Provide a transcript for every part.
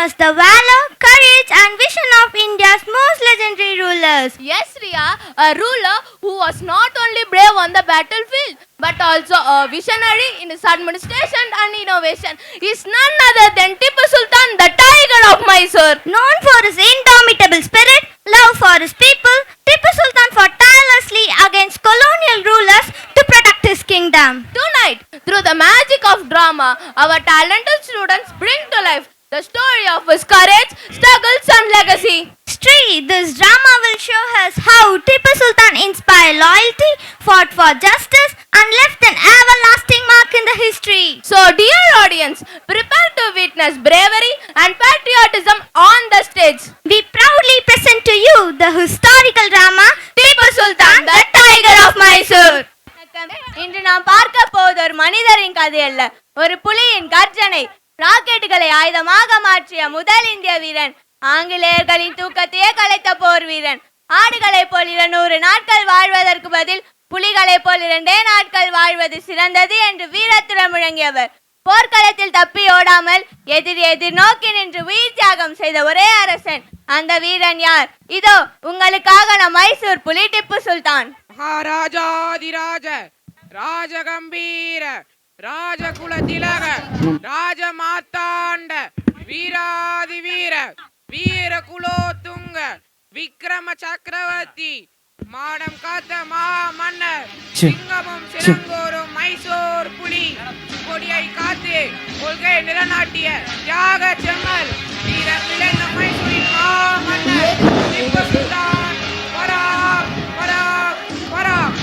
witnessed the valor, courage and vision of India's most legendary rulers. Yes, Riya, a ruler who was not only brave on the battlefield but also a visionary in his administration and innovation is none other than Tipu Sultan, the Tiger of Mysore. Known for his indomitable spirit, love for his people, Tipu Sultan fought tirelessly against colonial rulers to protect his kingdom. Tonight, through the magic of drama, our talented students bring to life the story of his courage, struggles and legacy. Sri, this drama will show us how Tipu Sultan inspired loyalty, fought for justice and left an everlasting mark in the history. So dear audience, prepare to witness bravery and patriotism on the stage. We proudly present to you the historical drama Tipu Sultan, the Tiger of Mysore. இன்று நாம் பார்க்க போவது ஒரு மனிதரின் கதை அல்ல, ஒரு புலியின் கர்ஜனை. ராக்கெட்டுகளை ஆயுதமாக மாற்றிய முதல் இந்திய வீரன், ஆங்கிலேயர்களின் தூக்கத்தையே கலைத்த போர் வீரன். ஆடுகளை போல் 200 நாட்கள் வாழ்வதற்கு பதில் புலிகளை போல் 2 நாட்கள் வாழ்வது சிறந்தது என்று வீரத்துடன் முழங்கியவர். போர்க்களத்தில் தப்பி ஓடாமல் எதிர் நோக்கி நின்று உயிர் தியாகம் செய்த ஒரே அரசன். அந்த வீரன் யார்? இதோ உங்களுக்காக நம் மைசூர் புலி திப்பு சுல்தான். மகாராஜாதிராஜ ராஜகம்பீர ராஜகுல திலக ராஜமாத்தாண்ட வீராதி வீர வீர குலோத்துங்க விக்ரம சக்கரவர்த்தி மாடம் காத்த மா மன்னர் சிங்கமும் சிறங்கோரும் மைசூர் புலி கொடியை காத்து கொள்கை நிலநாட்டிய தியாக செம்மல் வீரர் விளைந்த மைசூரின் மா மன்னர் திப்பு சுல்தான் பராக் பராக் பராக்.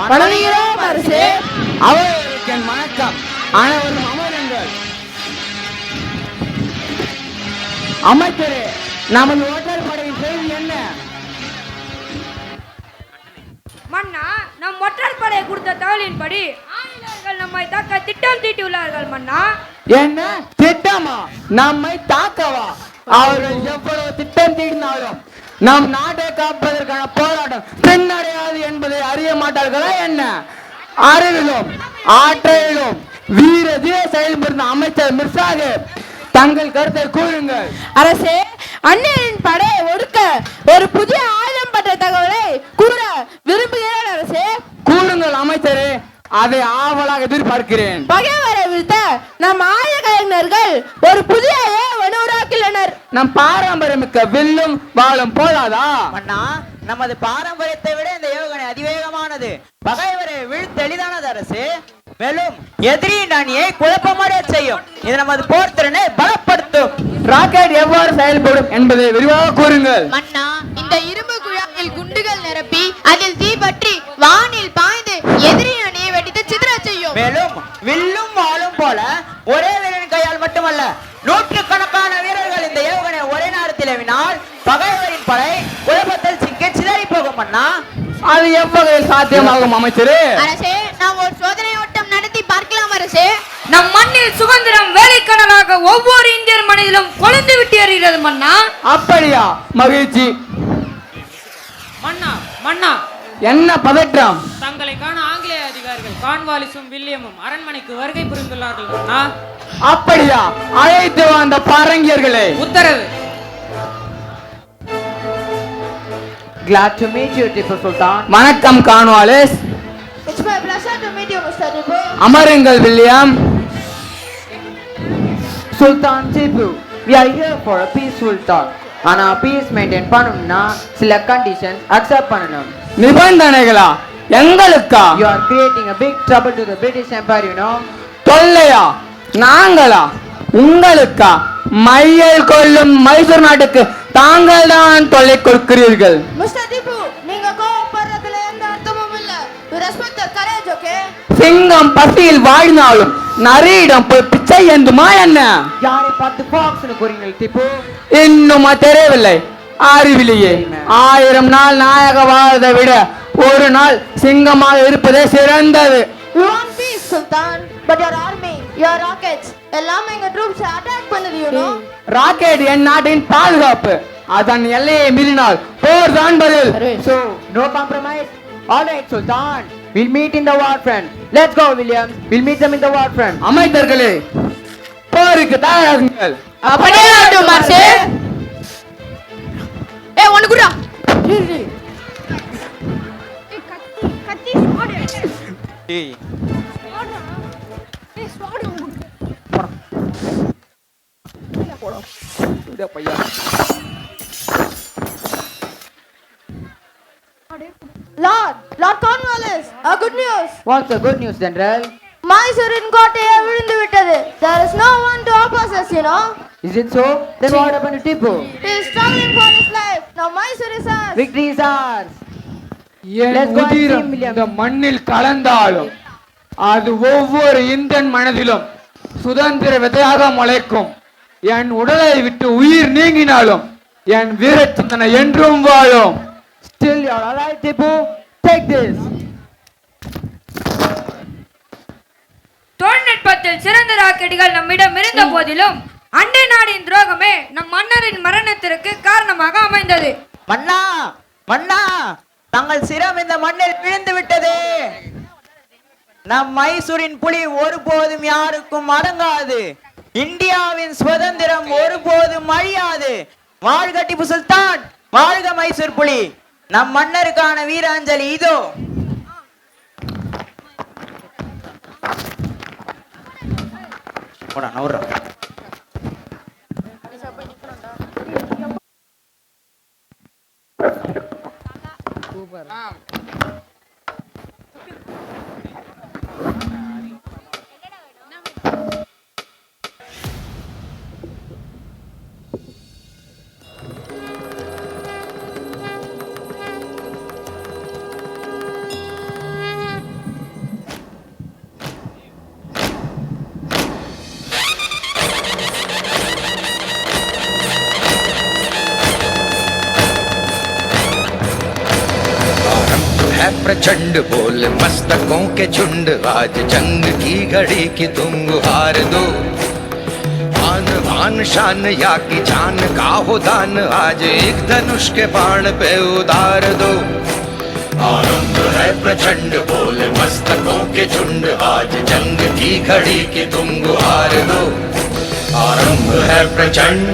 வணங்குகிறோம் அரசே. அவர்களுக்கு என் வணக்கம். அனைவரும் அமருங்கள். அமைச்சரே, நமது ஓட்டர் படையின் செய்தி என்ன? மன்னா, நம் ஒற்றர் படை கொடுத்த தகவலின்படி ஆங்கிலேயர்கள் நம்மை தாக்க திட்டம் தீட்டியுள்ளார்கள் மன்னா. என்ன திட்டமா? நம்மை தாக்கவா? அவர்கள் எவ்வளவு திட்டம் தீட்டினாலும் நம் நாட்டை காப்பதற்கான போராட்டம் பின்னடையாது என்பதை அறிய மாட்டார்களா என்ன? அறிவிலும் ஆற்றலிலும் வீர தீர செயல்படுத்த அமைச்சர் மிர்சாகே, தங்கள் கருத்தை கூறுங்கள். அரசே, அந்நியரின் படையை ஒடுக்க ஒரு புதிய ஆயுதம் பற்ற தகவலை கூற விரும்புகிறேன் அரசே. கூறுங்கள் அமைச்சரே, அதை ஆவலாக எதிர்பார்க்கிறேன். பகைவரை வீழ்த்த நம் ஆயுத கலைஞர்கள் ஒரு புதிய ஏவனை உருவாக்கியுள்ளனர். நம் பாரம்பரியமிக்க வில்லும் வாளும் போதாதா? அண்ணா, நமது பாரம்பரியத்தை விட இந்த ஏவுகணை அதிவேகமானது. பகைவரை வீழ்த்த எளிதானது அரசு. மேலும் எதிரியின் அணியை குழப்பமடைய செய்யும். இது நமது போர் திறனை பலப்படுத்தும். ராக்கெட் எவ்வாறு செயல்படும் என்பதை விரிவாக கூறுங்கள். மன்னா, இந்த இரும்பு குழாயில் குண்டுகள் நிரப்பி அதில் தீ பற்றி வானில் பாய்ந்து எதிரியின் அணியை வெடித்து சிதற செய்யும். மேலும் வில்லும் வாளும் போல ஒரே வீரன் கையால் மட்டுமல்ல, நூற்றுக்கணக்கான வீரர்கள் இந்த ஏவுகணை ஒரே நேரத்தில் ஏவினால் பகைவரின் படை குழப்பத்தில் சிக்கி சிதறி போகும். அண்ணா, அது எவ்வகையில் சாத்தியமாகும் அமைச்சரே? அரசே, நாம் ஒரு சோதனை ஓட்டம் நடத்தி பார்க்கலாம் அரசே. நம் மண்ணில் சுதந்திரம் வேலைக்கணலாக ஒவ்வொரு இந்தியர் மனதிலும் கொழுந்து விட்டு எறிகிறது மன்னா. அப்படியா? மகிழ்ச்சி. மன்னா மன்னா, என்ன பதற்றம்? தங்களை காண ஆங்கிலேய அதிகாரிகள் கான்வாலிஸும் வில்லியமும் அரண்மனைக்கு வருகை புரிந்துள்ளார்கள் மன்னா. அப்படியா? அழைத்து வந்த பரங்கியர்களே. உத்தரவு. Glad to meet you, Tipu Sultan. வணக்கம் Cornwallis. It's my pleasure to meet you, Mr. Tipu. அமருங்கள் William. Sultan Tipu, we are here for a peaceful talk. ஆனா பீஸ் மெயின்டைன் பண்ணணும்னா சில கண்டிஷன்ஸ் அக்செப்ட் பண்ணணும். நிபந்தனைகளா? எங்களுக்கா? You are creating a big trouble to the British Empire, you know. தொல்லையா? நாங்களா? உங்களுக்கா? மையல் கொள்ளும் மைசூர் நாட்டுக்கு தாங்கள் தான் தொல்லை கொடுக்கிறீர்கள். Mr. Tipu, நீங்க கோவப்படுறதுல எந்த அர்த்தமும் இல்ல. You respect the courage, okay? சிங்கம் பசியில் வாடினாலும் நரியிடம் போய் பிச்சை ஏந்துமா என்ன? யாரை பார்த்து ஃபாக்ஸ்னு கூறுங்கள் டிப்பு? இன்னுமா தெரியவில்லை? அறிவிலேயே 1000 நாள் நாயக வாழ்வதை விட ஒரு நாள் சிங்கமாக இருப்பதே சிறந்தது. You want peace, Sultan, but your army, your rockets, எல்லாமே எங்க troops attack பண்ணுது, you know. ராக்கெட் என் நாட்டின் பாதுகாப்பு. அதன் எல்லையை மீறினால் போர் தான் பதில். So, no compromise. All right, Sultan. We'll meet in the war front. Let's go, William. We'll meet them in the war front. அமைச்சர்களே, போர் போருக்கு தயாராகுங்கள். அப்படியே ஆகட்டும் அரசே. ஒண்ணு குடுடா. ஏய் பையா Lord Cornwallis, a good news. What's the good news, General? மைசூரின் கோட்டையை விழுந்து விட்டது. There is no one to oppose us, you know. Is it so? Then what happened to Tipu? He is struggling for his life. Now Mysore is ours. Victory is ours. Let's N go and see உதிரம் William. இந்த மண்ணில் கலந்தாலும் அது ஒவ்வொரு Indian மனதிலும் சுதந்திர விதையாக முளைக்கும். என் உடலை விட்டு உயிர் நீங்கினாலும் என் வீர சிந்தனை என்றும் வாழும். Still you are alive, Tipu. Take this. தொழில்நுட்பத்தில் சிறந்த ராக்கெட்டுகள் நம்மிடம் இருந்த போதிலும் அண்டை நாடின் துரோகமே நம் மன்னரின் மரணத்திற்கு காரணமாக அமைந்தது. மன்னா மன்னா தங்கள் சிரம் இந்த மண்ணில் விழுந்து விட்டது. நம் மைசூரின் புலி ஒருபோதும் யாருக்கும் அடங்காது. இந்தியாவின் சுதந்திரம் ஒருபோதும் அழியாது. வாழ்க திப்பு சுல்தான், வாழ்க மைசூர் புலி. நம் மன்னருக்கான வீராஞ்சலி இதோ. போடா நவுறா. प्रचंड बोल मस्तकों के झुंड, आज जंग की घड़ी की तुम हार दो। आन बान शान या की जान का हो दान, आज एक धनुष के बाण पे उतार दो। आरंभ है प्रचंड बोल मस्तकों के झुंड, आज जंग की घड़ी की तुम हार दो। आरंभ है प्रचंड।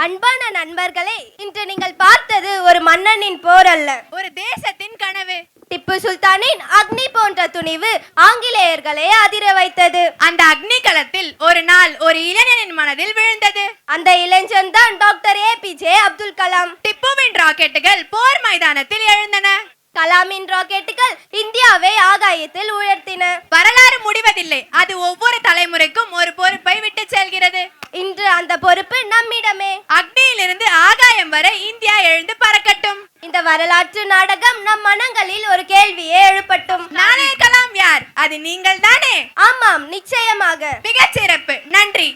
அன்பான நண்பர்களே, இன்று நீங்கள் பார்த்தது ஒரு மன்னனின் போர் அல்ல, ஒரு தேசத்தின் கனவு. திப்பு சுல்தானின் அக்னி போன்ற துணிவு ஆங்கிலேயர்களை அதிர வைத்தது. அந்த அக்னி களத்தில் ஒரு நாள் ஒரு இளைஞனின் மனதில் விழுந்தது. அந்த இளைஞன் தான் டாக்டர் APJ அப்துல் கலாம். திப்புவின் ராக்கெட்டுகள் போர் மைதானத்தில் எழுந்தன. கலாமின் ராக்கெட்டுகள் இந்தியாவை ஆகாயத்தில் உயர்த்தின. வரலாறு முடிவதில்லை, அது ஒவ்வொரு தலைமுறைக்கும் ஒரு பொறுப்பை விட்டு செல்கிறது. இன்று அந்த பொறுப்பு நம்மிடமே. அக்னியிலிருந்து ஆகாயம் வரை இந்தியா எழுந்து பறக்கட்டும். இந்த வரலாற்று நாடகம் நம் மனங்களில் ஒரு கேள்வியே எழுப்பட்டும். நானே கலாம் யார்? அது நீங்கள் தானே? ஆமாம், நிச்சயமாக. மிகச் சிறப்பு, நன்றி.